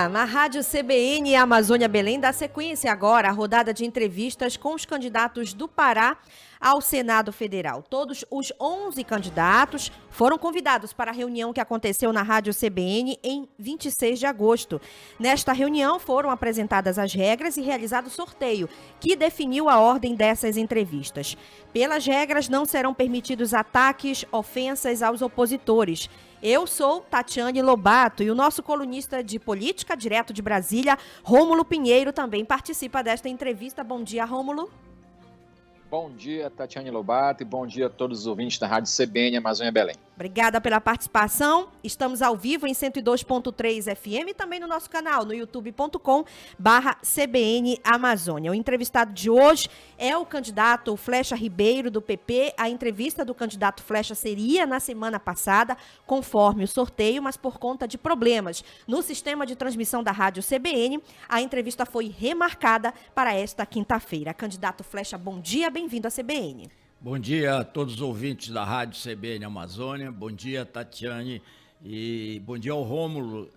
Na Rádio CBN Amazônia Belém dá sequência agora à rodada de entrevistas com os candidatos do Pará ao Senado Federal. Todos os 11 candidatos foram convidados para a reunião que aconteceu na Rádio CBN em 26 de agosto. Nesta reunião foram apresentadas as regras e realizado o sorteio, que definiu a ordem dessas entrevistas. Pelas regras, não serão permitidos ataques, ofensas aos opositores. Eu sou Tatiane Lobato e o nosso colunista de política, direto de Brasília, Rômulo Pinheiro, também participa desta entrevista. Bom dia, Rômulo. Bom dia, Tatiane Lobato, e bom dia a todos os ouvintes da Rádio CBN Amazônia Belém. Obrigada pela participação. Estamos ao vivo em 102.3 FM e também no nosso canal, no youtube.com/CBN Amazônia. O entrevistado de hoje é o candidato Flecha Ribeiro, do PP. A entrevista do candidato Flecha seria na semana passada, conforme o sorteio, mas por conta de problemas no sistema de transmissão da Rádio CBN, a entrevista foi remarcada para esta quinta-feira. Candidato Flecha, bom dia, bem-vindo à CBN. Bom dia a todos os ouvintes da Rádio CBN Amazônia, bom dia Tatiane e bom dia ao Rômulo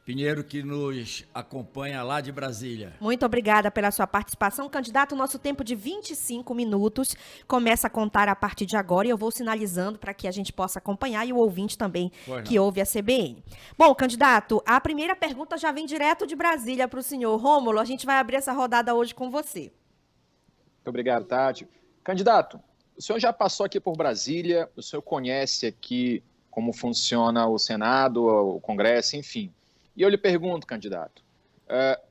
Pinheiro, que nos acompanha lá de Brasília. Muito obrigada pela sua participação. Candidato, nosso tempo de 25 minutos começa a contar a partir de agora e eu vou sinalizando para que a gente possa acompanhar e o ouvinte também que ouve a CBN. Bom, candidato, a primeira pergunta já vem direto de Brasília para o senhor. Rômulo, a gente vai abrir essa rodada hoje com você. Muito obrigado, Tati. Candidato, o senhor já passou aqui por Brasília, o senhor conhece aqui como funciona o Senado, o Congresso, enfim. E eu lhe pergunto, candidato,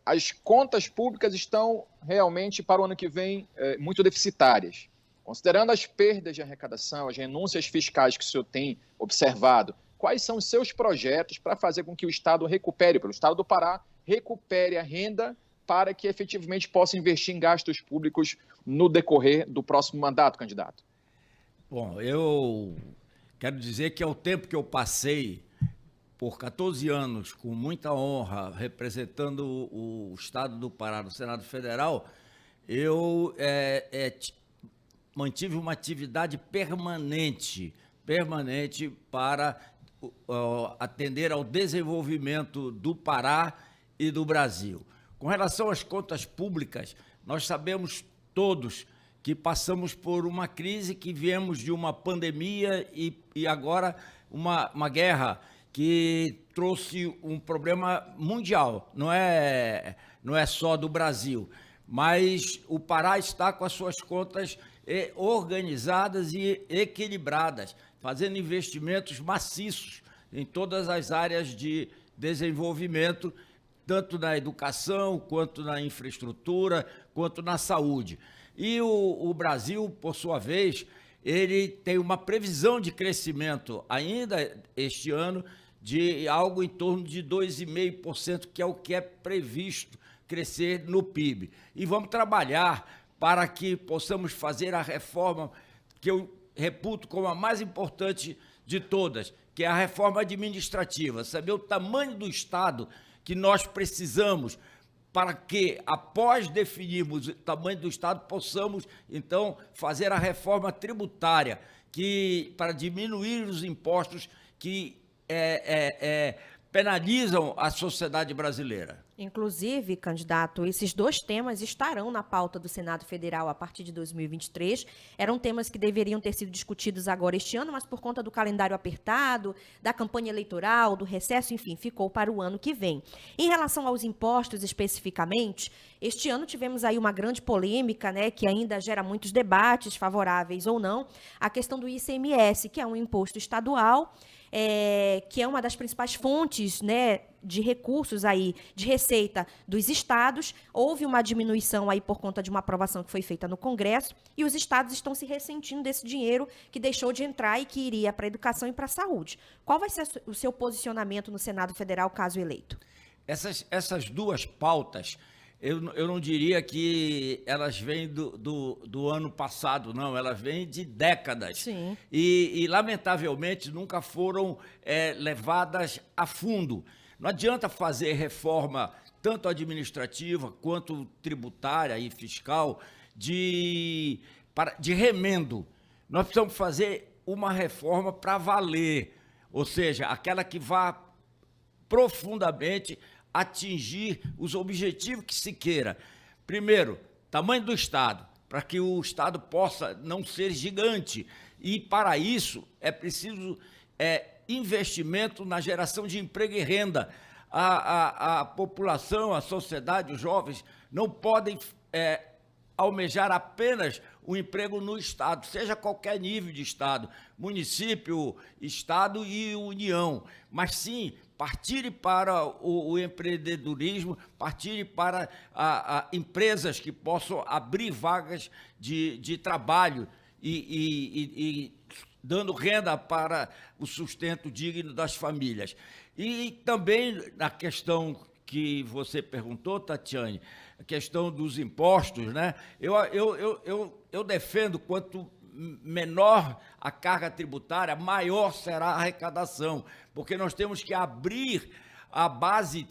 as contas públicas estão realmente para o ano que vem muito deficitárias. Considerando as perdas de arrecadação, as renúncias fiscais que o senhor tem observado, quais são os seus projetos para fazer com que o Estado recupere, pelo Estado do Pará, recupere a renda para que efetivamente possa investir em gastos públicos no decorrer do próximo mandato, candidato? Bom, eu quero dizer que ao tempo que eu passei por 14 anos com muita honra representando o Estado do Pará no Senado Federal, eu mantive uma atividade permanente para atender ao desenvolvimento do Pará e do Brasil. Com relação às contas públicas, nós sabemos todos que passamos por uma crise, que viemos de uma pandemia e agora uma guerra que trouxe um problema mundial, não é só do Brasil, mas o Pará está com as suas contas organizadas e equilibradas, fazendo investimentos maciços em todas as áreas de desenvolvimento, tanto na educação, quanto na infraestrutura, quanto na saúde. E o Brasil, por sua vez, ele tem uma previsão de crescimento ainda este ano de algo em torno de 2,5%, que é o que é previsto crescer no PIB. E vamos trabalhar para que possamos fazer a reforma que eu reputo como a mais importante de todas, que é a reforma administrativa, saber o tamanho do Estado que nós precisamos para que, após definirmos o tamanho do Estado, possamos, então, fazer a reforma tributária, para diminuir os impostos que penalizam a sociedade brasileira. Inclusive, candidato, esses dois temas estarão na pauta do Senado Federal a partir de 2023. Eram temas que deveriam ter sido discutidos agora este ano, mas por conta do calendário apertado, da campanha eleitoral, do recesso, enfim, ficou para o ano que vem. Em relação aos impostos especificamente, este ano tivemos aí uma grande polêmica, né, que ainda gera muitos debates, favoráveis ou não, a questão do ICMS, que é um imposto estadual, que é uma das principais fontes, né, de recursos aí, de receita dos estados. Houve uma diminuição aí por conta de uma aprovação que foi feita no Congresso e os estados estão se ressentindo desse dinheiro que deixou de entrar e que iria para a educação e para a saúde. Qual vai ser o seu posicionamento no Senado Federal, caso eleito? Essas duas pautas, eu não diria que elas vêm do ano passado, não, elas vêm de décadas. Sim. E lamentavelmente, nunca foram levadas a fundo. Não adianta fazer reforma tanto administrativa quanto tributária e fiscal de remendo. Nós precisamos fazer uma reforma para valer, ou seja, aquela que vá profundamente atingir os objetivos que se queira. Primeiro, tamanho do Estado, para que o Estado possa não ser gigante. E, para isso, é preciso investimento na geração de emprego e renda. A população, a sociedade, os jovens não podem almejar apenas o emprego no Estado, seja qualquer nível de Estado, município, Estado e União, mas sim partirem para o empreendedorismo, partirem para empresas que possam abrir vagas de trabalho e dando renda para o sustento digno das famílias. E também na questão que você perguntou, Tatiane, a questão dos impostos, né? Eu defendo quanto menor a carga tributária, maior será a arrecadação, porque nós temos que abrir a base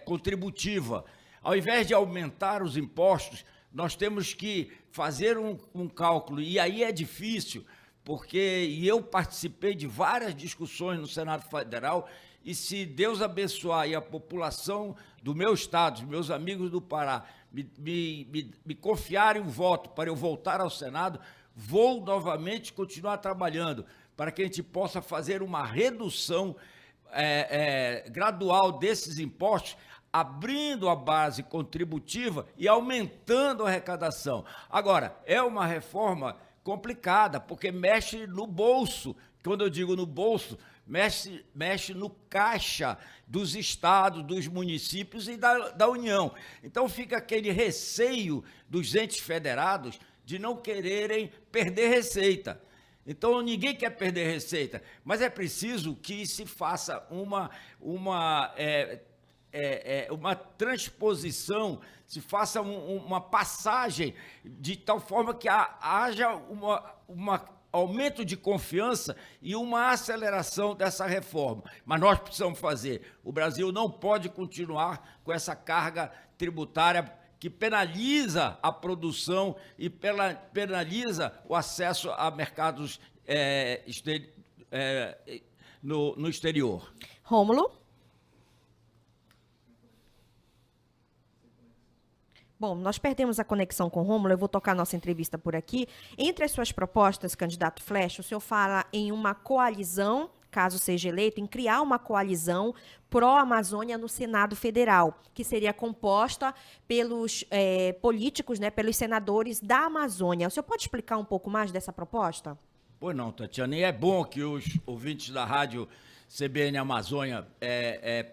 contributiva. Ao invés de aumentar os impostos, nós temos que fazer um cálculo, e aí é difícil, porque eu participei de várias discussões no Senado Federal, e se Deus abençoar e a população do meu estado, os meus amigos do Pará, me confiarem um voto para eu voltar ao Senado, vou novamente continuar trabalhando para que a gente possa fazer uma redução gradual desses impostos, abrindo a base contributiva e aumentando a arrecadação. Agora, é uma reforma complicada, porque mexe no bolso. Quando eu digo no bolso, mexe no caixa dos estados, dos municípios e da União. Então fica aquele receio dos entes federados de não quererem perder receita. Então ninguém quer perder receita, mas é preciso que se faça uma transposição, se faça uma passagem de tal forma que haja um aumento de confiança e uma aceleração dessa reforma. Mas nós precisamos fazer. O Brasil não pode continuar com essa carga tributária que penaliza a produção e penaliza o acesso a mercados no exterior. Rômulo? Bom, nós perdemos a conexão com o Rômulo, eu vou tocar nossa entrevista por aqui. Entre as suas propostas, candidato Flecha, o senhor fala em uma coalizão, caso seja eleito, em criar uma coalizão pró-Amazônia no Senado Federal, que seria composta pelos políticos, né, pelos senadores da Amazônia. O senhor pode explicar um pouco mais dessa proposta? Pois não, Tatiana, e é bom que os ouvintes da rádio CBN Amazônia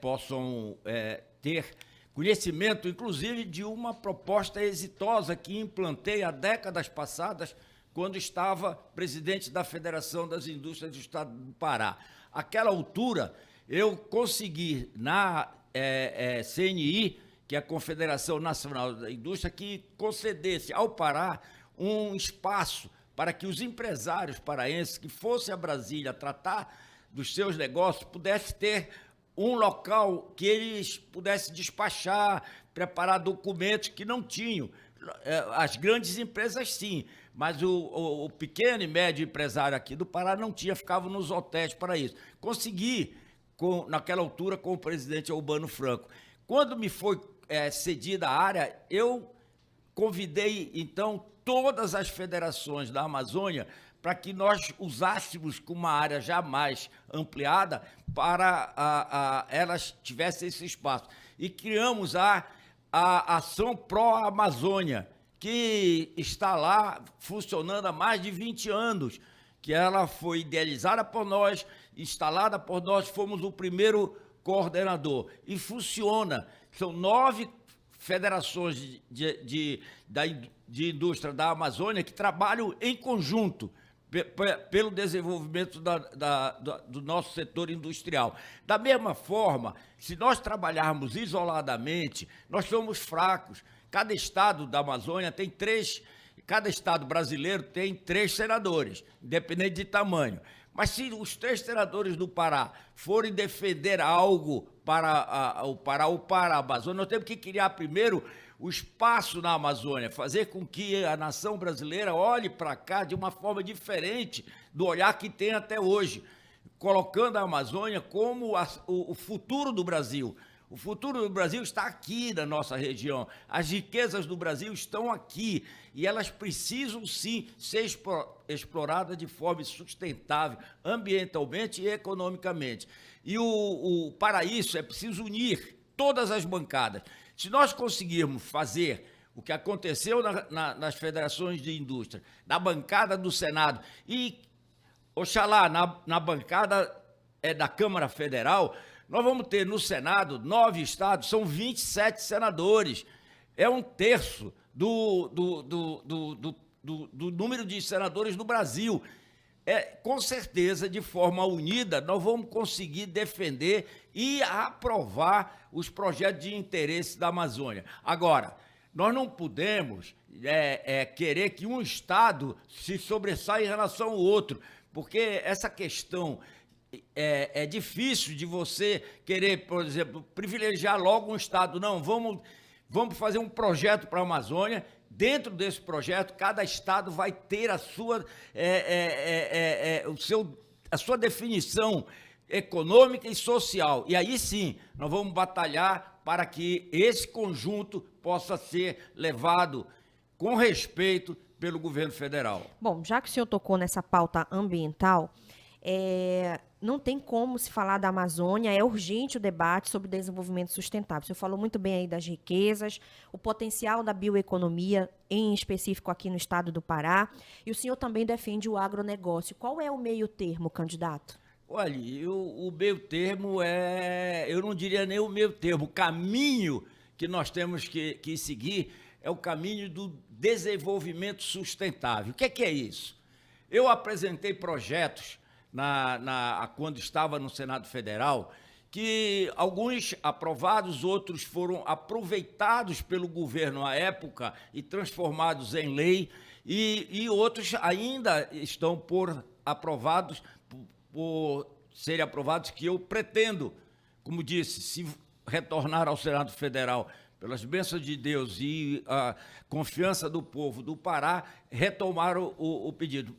possam ter conhecimento, inclusive, de uma proposta exitosa que implantei há décadas passadas, quando estava presidente da Federação das Indústrias do Estado do Pará. Àquela altura, eu consegui, na CNI, que é a Confederação Nacional da Indústria, que concedesse ao Pará um espaço para que os empresários paraenses que fossem a Brasília tratar dos seus negócios pudessem ter um local que eles pudessem despachar, preparar documentos que não tinham. As grandes empresas sim, mas o pequeno e médio empresário aqui do Pará não tinha, ficava nos hotéis para isso. Consegui, naquela altura, com o presidente Albano Franco. Quando me foi cedida a área, eu convidei, então, todas as federações da Amazônia para que nós usássemos com uma área já mais ampliada para elas tivessem esse espaço. E criamos a Ação Pró-Amazônia, que está lá funcionando há mais de 20 anos, que ela foi idealizada por nós, instalada por nós, fomos o primeiro coordenador. E funciona. São 9 federações de indústria da Amazônia que trabalham em conjunto pelo desenvolvimento do nosso setor industrial. Da mesma forma, se nós trabalharmos isoladamente, nós somos fracos. Cada estado da Amazônia tem 3, cada estado brasileiro tem 3 senadores, independente de tamanho. Mas se os 3 senadores do Pará forem defender algo para o Pará ou para a Amazônia, nós temos que criar primeiro o espaço na Amazônia, fazer com que a nação brasileira olhe para cá de uma forma diferente do olhar que tem até hoje, colocando a Amazônia como o futuro do Brasil. O futuro do Brasil está aqui na nossa região. As riquezas do Brasil estão aqui e elas precisam sim ser exploradas de forma sustentável, ambientalmente e economicamente. E para isso é preciso unir todas as bancadas. Se nós conseguirmos fazer o que aconteceu nas federações de indústria, na bancada do Senado e, oxalá, na bancada da Câmara Federal, nós vamos ter no Senado 9 estados, são 27 senadores. É um terço do número de senadores do Brasil. Com certeza, de forma unida, nós vamos conseguir defender e aprovar os projetos de interesse da Amazônia. Agora, nós não podemos querer que um estado se sobressaia em relação ao outro, porque essa questão é difícil de você querer, por exemplo, privilegiar logo um estado. Não, vamos fazer um projeto para a Amazônia. Dentro desse projeto, cada estado vai ter a sua definição econômica e social. E aí sim, nós vamos batalhar para que esse conjunto possa ser levado com respeito pelo governo federal. Bom, já que o senhor tocou nessa pauta ambiental, não tem como se falar da Amazônia, é urgente o debate sobre desenvolvimento sustentável. O senhor falou muito bem aí das riquezas, o potencial da bioeconomia, em específico aqui no estado do Pará, e o senhor também defende o agronegócio. Qual é o meio termo, candidato? Olha, o meio termo eu não diria nem o meio termo, o caminho que nós temos que seguir é o caminho do desenvolvimento sustentável. O que é isso? Eu apresentei projetos quando estava no Senado Federal, que alguns aprovados, outros foram aproveitados pelo governo à época e transformados em lei, e outros ainda estão por serem aprovados, que eu pretendo, como disse, se retornar ao Senado Federal, pelas bênçãos de Deus e a confiança do povo do Pará, retomar o pedido.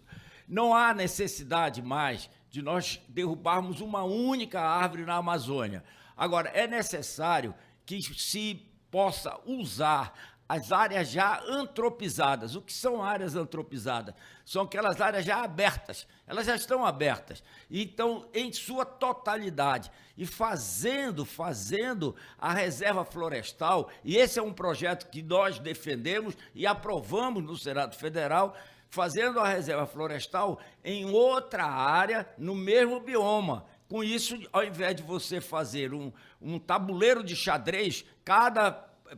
Não há necessidade mais de nós derrubarmos uma única árvore na Amazônia. Agora, é necessário que se possa usar as áreas já antropizadas. O que são áreas antropizadas? São aquelas áreas já abertas. Elas já estão abertas. Então, em sua totalidade, e fazendo a reserva florestal, e esse é um projeto que nós defendemos e aprovamos no Senado Federal, fazendo a reserva florestal em outra área, no mesmo bioma. Com isso, ao invés de você fazer um tabuleiro de xadrez, cada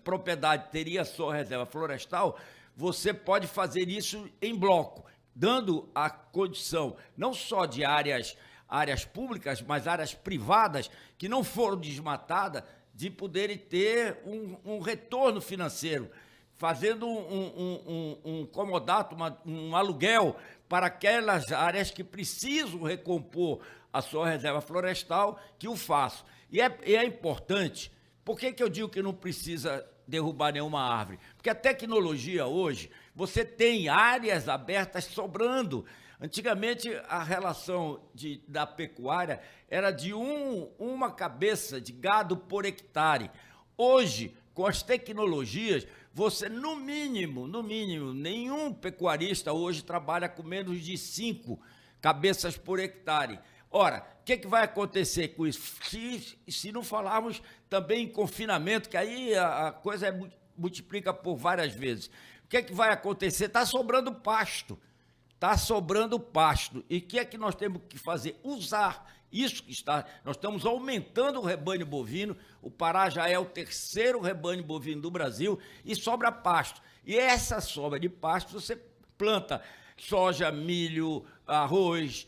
propriedade teria a sua reserva florestal, você pode fazer isso em bloco, dando a condição não só de áreas públicas, mas áreas privadas que não foram desmatadas, de poderem ter um retorno financeiro, fazendo um comodato, um aluguel para aquelas áreas que precisam recompor a sua reserva florestal, que o façam. E é importante. Por que eu digo que não precisa derrubar nenhuma árvore? Porque a tecnologia hoje, você tem áreas abertas sobrando. Antigamente, a relação da pecuária era de uma cabeça de gado por hectare. Hoje, com as tecnologias, você, no mínimo, nenhum pecuarista hoje trabalha com menos de 5 cabeças por hectare. Ora, o que vai acontecer com isso? Se não falarmos também em confinamento, que aí a coisa multiplica por várias vezes. O que vai acontecer? Está sobrando pasto. E o que nós temos que fazer? Usar isso que está. Nós estamos aumentando o rebanho bovino. O Pará já é o 3º rebanho bovino do Brasil e sobra pasto. E essa sobra de pasto você planta soja, milho, arroz,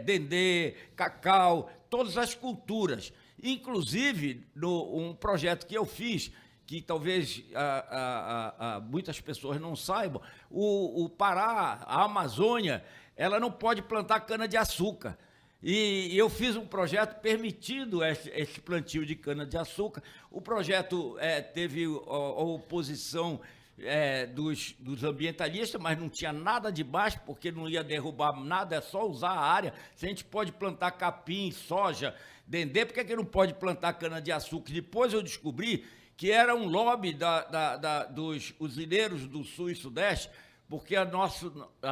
dendê, cacau, todas as culturas. Inclusive, um projeto que eu fiz, que talvez muitas pessoas não saibam, o Pará, a Amazônia, ela não pode plantar cana-de-açúcar. E eu fiz um projeto permitindo esse plantio de cana-de-açúcar. O projeto teve a oposição dos ambientalistas, mas não tinha nada de baixo, porque não ia derrubar nada, é só usar a área. Se a gente pode plantar capim, soja, Dendê, por que não pode plantar cana-de-açúcar? Depois eu descobri que era um lobby dos usineiros do Sul e Sudeste, porque a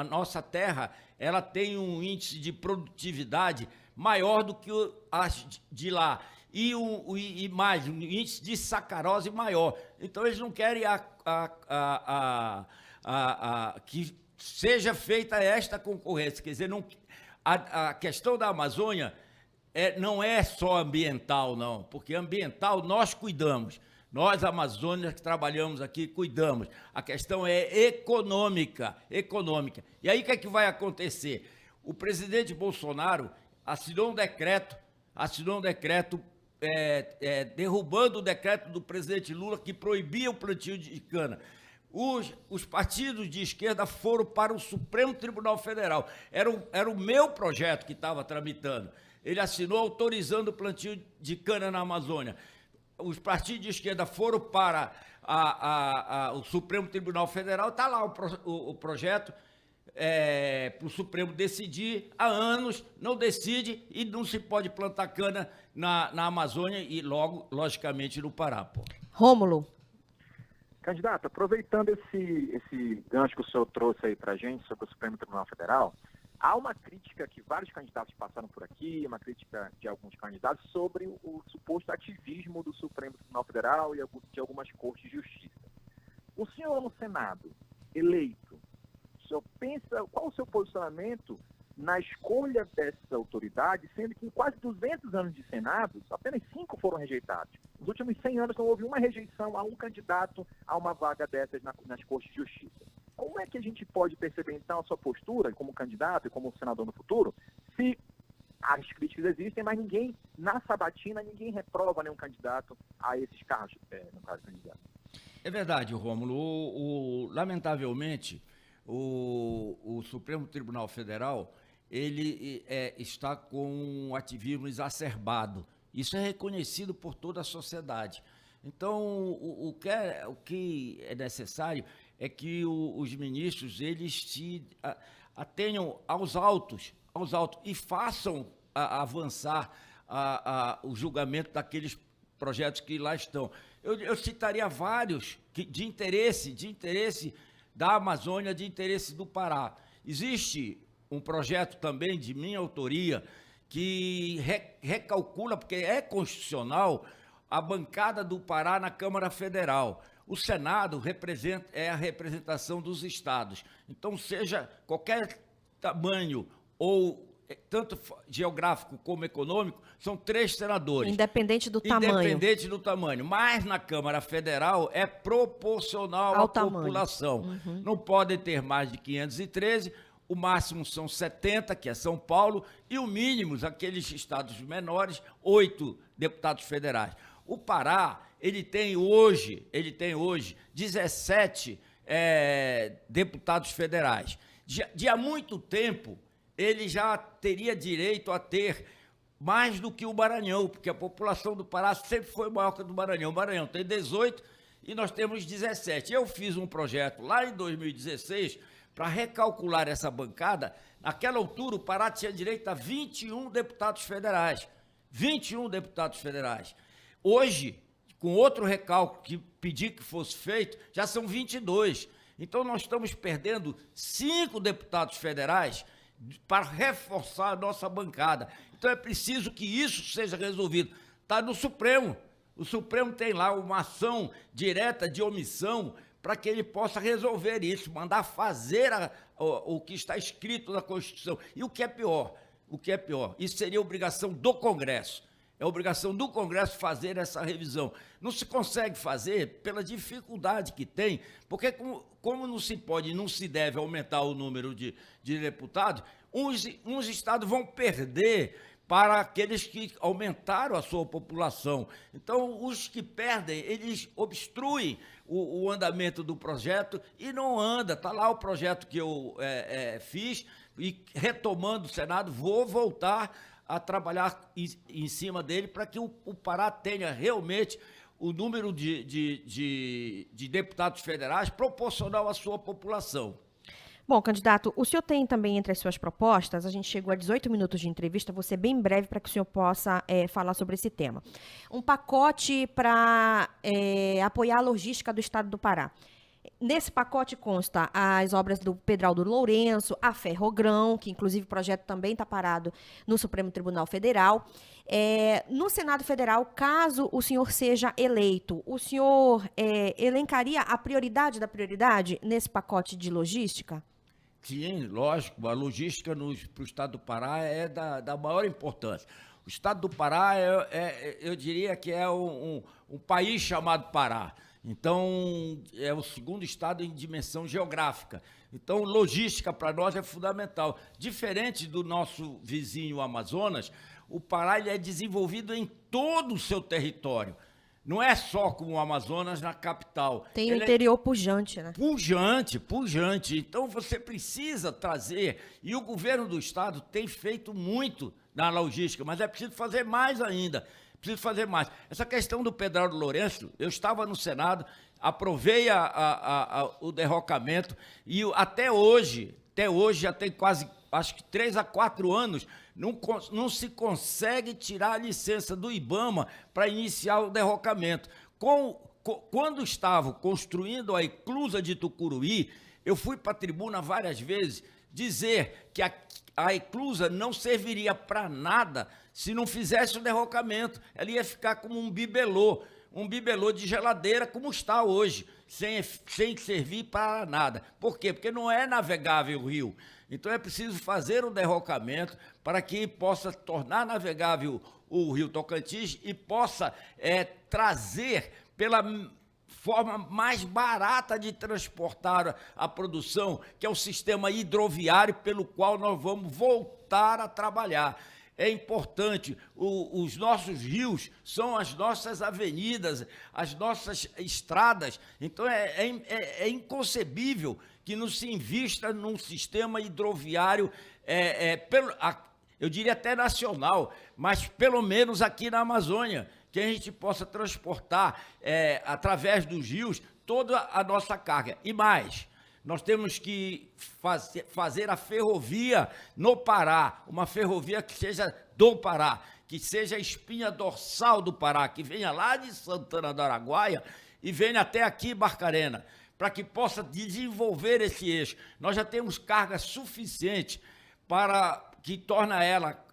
nossa terra ela tem um índice de produtividade maior do que as de lá. E mais, um índice de sacarose maior. Então, eles não querem que seja feita esta concorrência. Quer dizer, não, a questão da Amazônia não é só ambiental, não, porque ambiental nós cuidamos. Nós, amazônicos, que trabalhamos aqui, cuidamos. A questão é econômica. E aí, o que é que vai acontecer? O presidente Bolsonaro assinou um decreto derrubando o decreto do presidente Lula que proibia o plantio de cana. Os partidos de esquerda foram para o Supremo Tribunal Federal. Era o meu projeto que estava tramitando. Ele assinou autorizando o plantio de cana na Amazônia. Os partidos de esquerda foram para o Supremo Tribunal Federal, está lá o projeto para o Supremo decidir. Há anos não decide e não se pode plantar cana na Amazônia e logo, logicamente, no Pará. Pô. Rômulo. Candidato, aproveitando esse gancho que o senhor trouxe aí para a gente sobre o Supremo Tribunal Federal, há uma crítica que vários candidatos passaram por aqui, uma crítica de alguns candidatos sobre o suposto ativismo do Supremo Tribunal Federal e de algumas cortes de justiça. O senhor no Senado, eleito, o senhor pensa, qual o seu posicionamento na escolha dessa autoridade, sendo que em quase 200 anos de Senado, apenas 5 foram rejeitados. Nos últimos 100 anos não houve uma rejeição a um candidato a uma vaga dessas nas cortes de justiça. Como é que a gente pode perceber, então, a sua postura como candidato e como senador no futuro, se as críticas existem, mas ninguém, na sabatina, ninguém reprova nenhum candidato a esses cargos, no caso, candidato? É verdade, Rômulo. Lamentavelmente, o Supremo Tribunal Federal, ele está com um ativismo exacerbado. Isso é reconhecido por toda a sociedade. Então, o que é necessário é que os ministros eles se atenham aos autos e façam avançar o julgamento daqueles projetos que lá estão. Eu citaria vários de interesse da Amazônia, de interesse do Pará. Existe um projeto também de minha autoria que recalcula, porque é constitucional, a bancada do Pará na Câmara Federal. O Senado é a representação dos estados. Então, seja qualquer tamanho, ou tanto geográfico como econômico, são 3 senadores. Independente do tamanho. Independente do tamanho. Mas na Câmara Federal é proporcional à população. Uhum. Não podem ter mais de 513, o máximo são 70, que é São Paulo, e o mínimo, aqueles estados menores, 8 deputados federais. O Pará, ele tem hoje 17 deputados federais. De há muito tempo, ele já teria direito a ter mais do que o Maranhão, porque a população do Pará sempre foi maior que a do Maranhão. O Maranhão tem 18 e nós temos 17. Eu fiz um projeto lá em 2016 para recalcular essa bancada. Naquela altura, o Pará tinha direito a 21 deputados federais. 21 deputados federais. Hoje, com outro recálculo que pedi que fosse feito, já são 22. Então, nós estamos perdendo 5 deputados federais para reforçar a nossa bancada. Então, é preciso que isso seja resolvido. Está no Supremo. O Supremo tem lá uma ação direta de omissão para que ele possa resolver isso, mandar fazer o que está escrito na Constituição. E o que é pior, isso seria obrigação do Congresso. É obrigação do Congresso fazer essa revisão. Não se consegue fazer pela dificuldade que tem, porque como não se pode e não se deve aumentar o número de deputados, uns estados vão perder para aqueles que aumentaram a sua população. Então, os que perdem, eles obstruem o andamento do projeto e não anda. Está lá o projeto que eu fiz e, retomando o Senado, vou voltar a trabalhar em cima dele para que o Pará tenha realmente o número de deputados federais proporcional à sua população. Bom, candidato, o senhor tem também entre as suas propostas, a gente chegou a 18 minutos de entrevista, vou ser bem breve para que o senhor possa falar sobre esse tema. Um pacote para apoiar a logística do estado do Pará. Nesse pacote consta as obras do Pedral do Lourenço, a Ferrogrão, que inclusive o projeto também está parado no Supremo Tribunal Federal. No Senado Federal, caso o senhor seja eleito, o senhor elencaria a prioridade da prioridade nesse pacote de logística? Sim, lógico, a logística para o estado do Pará é da maior importância. O estado do Pará, eu diria que é um país chamado Pará. Então, é o segundo estado em dimensão geográfica. Então, logística para nós é fundamental. Diferente do nosso vizinho Amazonas, o Pará ele é desenvolvido em todo o seu território. Não é só como o Amazonas na capital. Tem o interior pujante, né? Pujante. Então, você precisa trazer, e o governo do estado tem feito muito na logística, mas é preciso fazer mais ainda. Essa questão do Pedral do Lourenço, eu estava no Senado, aprovei o derrocamento e até hoje já tem quase, acho que 3 a 4 anos, não se consegue tirar a licença do IBAMA para iniciar o derrocamento. Quando estavam construindo a eclusa de Tucuruí, eu fui para a tribuna várias vezes dizer que a eclusa não serviria para nada se não fizesse o derrocamento. Ela ia ficar como um bibelô de geladeira, como está hoje, sem servir para nada. Por quê? Porque não é navegável o rio. Então é preciso fazer o derrocamento para que possa tornar navegável o rio Tocantins e possa trazer pela forma mais barata de transportar a produção, que é o sistema hidroviário pelo qual nós vamos voltar a trabalhar. É importante, os nossos rios são as nossas avenidas, as nossas estradas. Então, é inconcebível que não se invista num sistema hidroviário, eu diria até nacional, mas pelo menos aqui na Amazônia, que a gente possa transportar através dos rios toda a nossa carga. E mais, nós temos que fazer a ferrovia no Pará, uma ferrovia que seja do Pará, que seja a espinha dorsal do Pará, que venha lá de Santana do Araguaia e venha até aqui Barcarena, para que possa desenvolver esse eixo. Nós já temos carga suficiente para que torna ela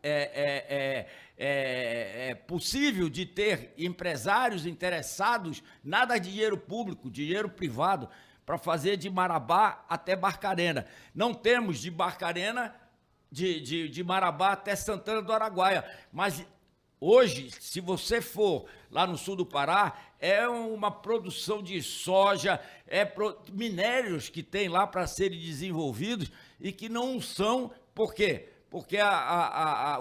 possível de ter empresários interessados, nada de dinheiro público, dinheiro privado, para fazer de Marabá até Barcarena. Não temos de Barcarena, de Marabá até Santana do Araguaia, mas hoje, se você for lá no sul do Pará, é uma produção de soja, minérios que tem lá para serem desenvolvidos e que não são, por quê? Porque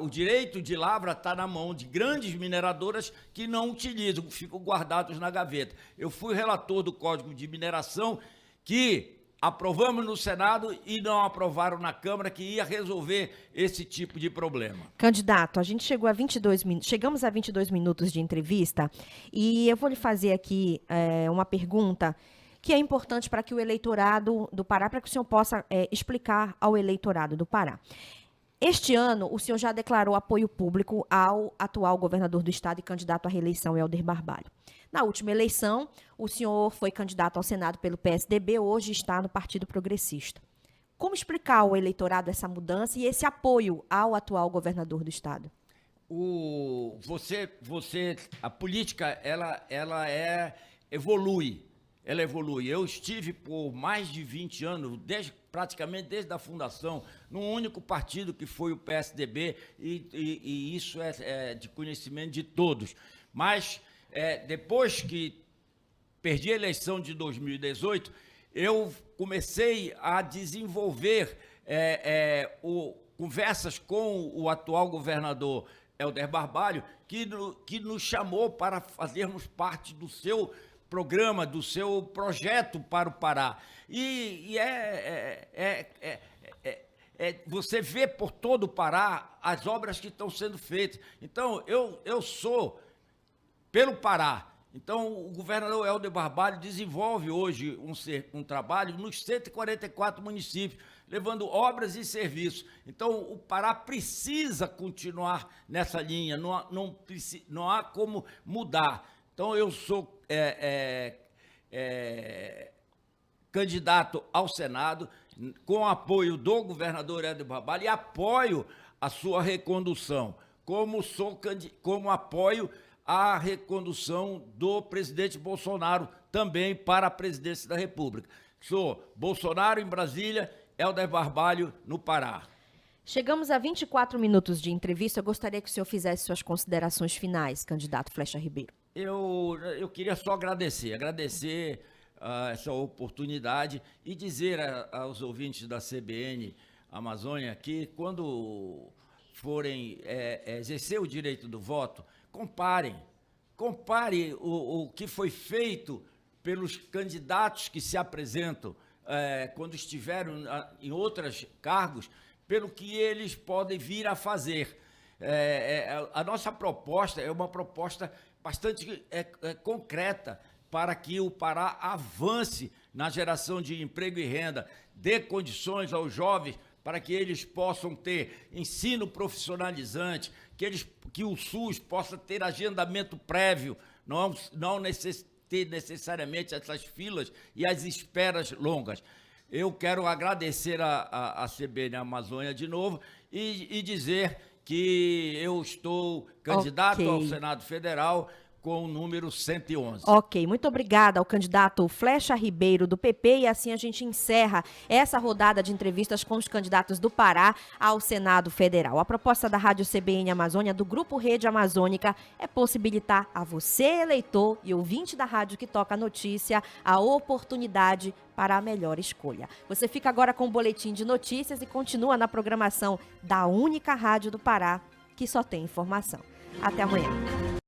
o direito de lavra está na mão de grandes mineradoras que não utilizam, ficam guardados na gaveta. Eu fui relator do Código de Mineração, que aprovamos no Senado e não aprovaram na Câmara, que ia resolver esse tipo de problema. Candidato, a gente chegamos a 22 minutos de entrevista e eu vou lhe fazer aqui uma pergunta que é importante para que o eleitorado do Pará, para que o senhor possa explicar ao eleitorado do Pará. Este ano, o senhor já declarou apoio público ao atual governador do estado e candidato à reeleição, Helder Barbalho. Na última eleição, o senhor foi candidato ao Senado pelo PSDB, hoje está no Partido Progressista. Como explicar ao eleitorado essa mudança e esse apoio ao atual governador do estado? A política, ela evolui. Eu estive por mais de 20 anos, praticamente desde a fundação, num único partido que foi o PSDB, e isso é de conhecimento de todos. Mas, depois que perdi a eleição de 2018, eu comecei a desenvolver conversas com o atual governador Helder Barbalho, que nos chamou para fazermos parte do seu programa, do seu projeto para o Pará. Você vê por todo o Pará as obras que estão sendo feitas. Então, eu sou pelo Pará. Então, o governador Helder Barbalho desenvolve hoje um trabalho nos 144 municípios. levando obras e serviços. Então, o Pará precisa continuar nessa linha, não há como mudar. Então, eu sou candidato ao Senado, com apoio do governador Helder Barbalho, e apoio a sua recondução, como apoio a recondução do presidente Bolsonaro também para a presidência da República. Sou Bolsonaro em Brasília, Helder Barbalho no Pará. Chegamos a 24 minutos de entrevista. Eu gostaria que o senhor fizesse suas considerações finais, candidato Flecha Ribeiro. Eu queria só agradecer essa oportunidade e dizer aos ouvintes da CBN Amazônia que, quando forem exercer o direito do voto, compare o que foi feito pelos candidatos que se apresentam quando estiveram em outros cargos, pelo que eles podem vir a fazer. A nossa proposta é uma proposta bastante concreta para que o Pará avance na geração de emprego e renda, dê condições aos jovens para que eles possam ter ensino profissionalizante, que o SUS possa ter agendamento prévio, não ter necessariamente essas filas e as esperas longas. Eu quero agradecer a CBN Amazônia de novo e dizer que eu estou candidato ao Senado Federal com o número 111. Ok, muito obrigada ao candidato Flecha Ribeiro, do PP, e assim a gente encerra essa rodada de entrevistas com os candidatos do Pará ao Senado Federal. A proposta da Rádio CBN Amazônia, do Grupo Rede Amazônica, é possibilitar a você, eleitor e ouvinte da rádio que toca a notícia, a oportunidade para a melhor escolha. Você fica agora com o boletim de notícias e continua na programação da única rádio do Pará que só tem informação. Até amanhã.